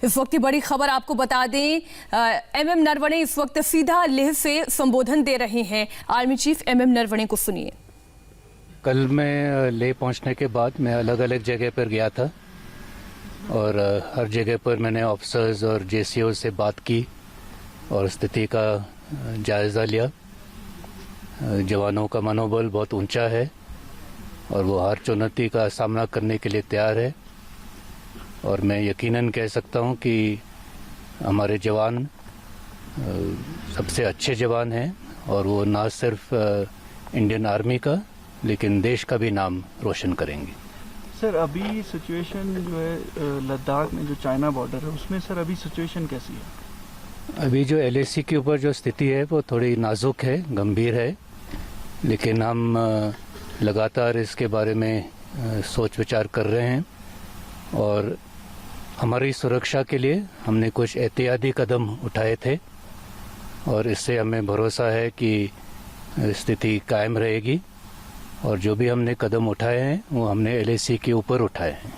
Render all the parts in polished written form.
इस वक्त की बड़ी खबर आपको बता दें, एमएम नरवणे इस वक्त सीधा लेह से संबोधन दे रहे हैं। आर्मी चीफ एमएम नरवणे को सुनिए। कल मैं लेह पहुंचने के बाद मैं अलग अलग जगह पर गया था और हर जगह पर मैंने ऑफिसर्स और जेसीओ से बात की और स्थिति का जायज़ा लिया। जवानों का मनोबल बहुत ऊंचा है और वो हर चुनौती का सामना करने के लिए तैयार है और मैं यकीनन कह सकता हूं कि हमारे जवान सबसे अच्छे जवान हैं और वो ना सिर्फ इंडियन आर्मी का लेकिन देश का भी नाम रोशन करेंगे। सर, अभी सिचुएशन जो है लद्दाख में जो चाइना बॉर्डर है उसमें सर अभी सिचुएशन कैसी है? अभी जो LAC के ऊपर जो स्थिति है वो थोड़ी नाजुक है, गंभीर है, लेकिन हम लगातार इसके बारे में सोच विचार कर रहे हैं और हमारी सुरक्षा के लिए हमने कुछ एहतियाती कदम उठाए थे और इससे हमें भरोसा है कि स्थिति कायम रहेगी और जो भी हमने कदम उठाए हैं वो हमने LAC के ऊपर उठाए हैं।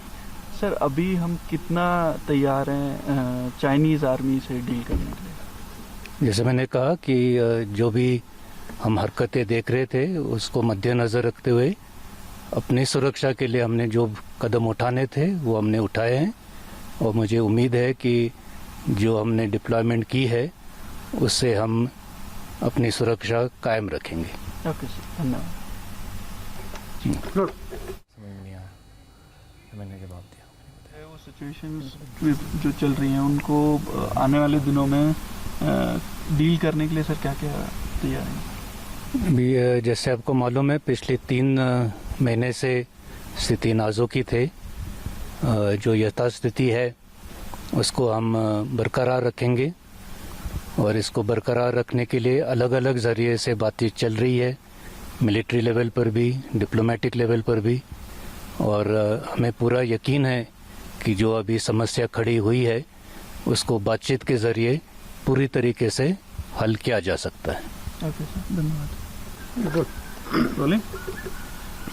सर, अभी हम कितना तैयार हैं चाइनीज़ आर्मी से डील करने के लिए? जैसे मैंने कहा कि जो भी हम हरकतें देख रहे थे उसको मद्देनज़र रखते हुए अपनी सुरक्षा के लिए हमने जो कदम उठाने थे वो हमने उठाए हैं और मुझे उम्मीद है कि जो हमने डिप्लॉयमेंट की है उससे हम अपनी सुरक्षा कायम रखेंगे। ओके सर, धन्यवाद। मैंने जवाब दिया। वो सिचुएशंस जो चल रही हैं उनको आने वाले दिनों में डील करने के लिए सर क्या क्या तैयार हैं? अभी जैसे आपको मालूम है पिछले 3 महीने से स्थिति नाजुक ही थे। जो यथास्थिति है उसको हम बरकरार रखेंगे और इसको बरकरार रखने के लिए अलग अलग ज़रिए से बातचीत चल रही है, मिलिट्री लेवल पर भी, डिप्लोमेटिक लेवल पर भी, और हमें पूरा यकीन है कि जो अभी समस्या खड़ी हुई है उसको बातचीत के ज़रिए पूरी तरीके से हल किया जा सकता है। ओके सर, धन्यवाद। Rolling.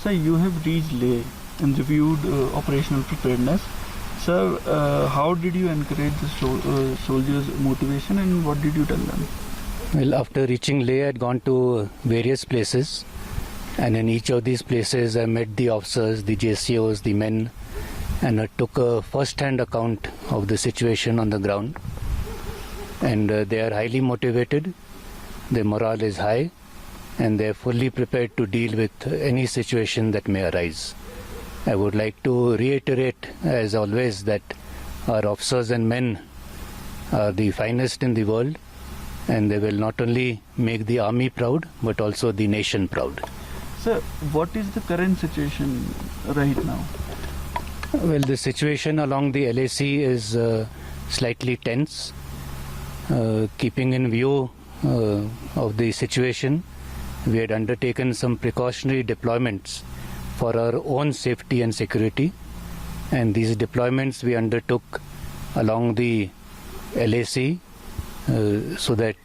Sir, you have reached Leh and reviewed operational preparedness. Sir, how did you encourage the soldiers' motivation and what did you tell them? Well, after reaching Leh, I had gone to various places, and in each of these places, I met the officers, the JCOs, the men, and I took a first-hand account of the situation on the ground. And they are highly motivated, their morale is high, and they are fully prepared to deal with any situation that may arise. I would like to reiterate, as always, that our officers and men are the finest in the world, and they will not only make the army proud but also the nation proud. Sir, what is the current situation right now? Well, the situation along the LAC is slightly tense. Keeping in view of the situation, we had undertaken some precautionary deployments for our own safety and security, and these deployments we undertook along the LAC so that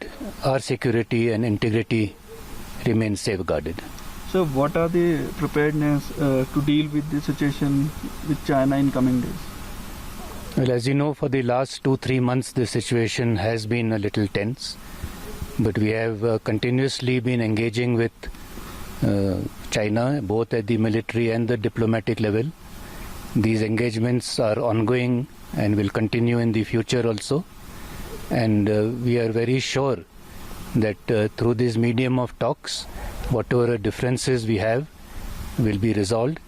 our security and integrity remain safeguarded. So what are the preparedness to deal with the situation with China in coming days? Well, as you know, for the last 2-3 months the situation has been a little tense, but we have continuously been engaging with China both at the military and the diplomatic level. These engagements are ongoing and will continue in the future also, and we are very sure that through this medium of talks, whatever differences we have will be resolved,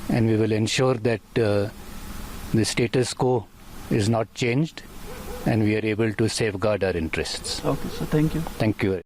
and we will ensure that the status quo is not changed and we are able to safeguard our interests. Okay, so thank you. Thank you.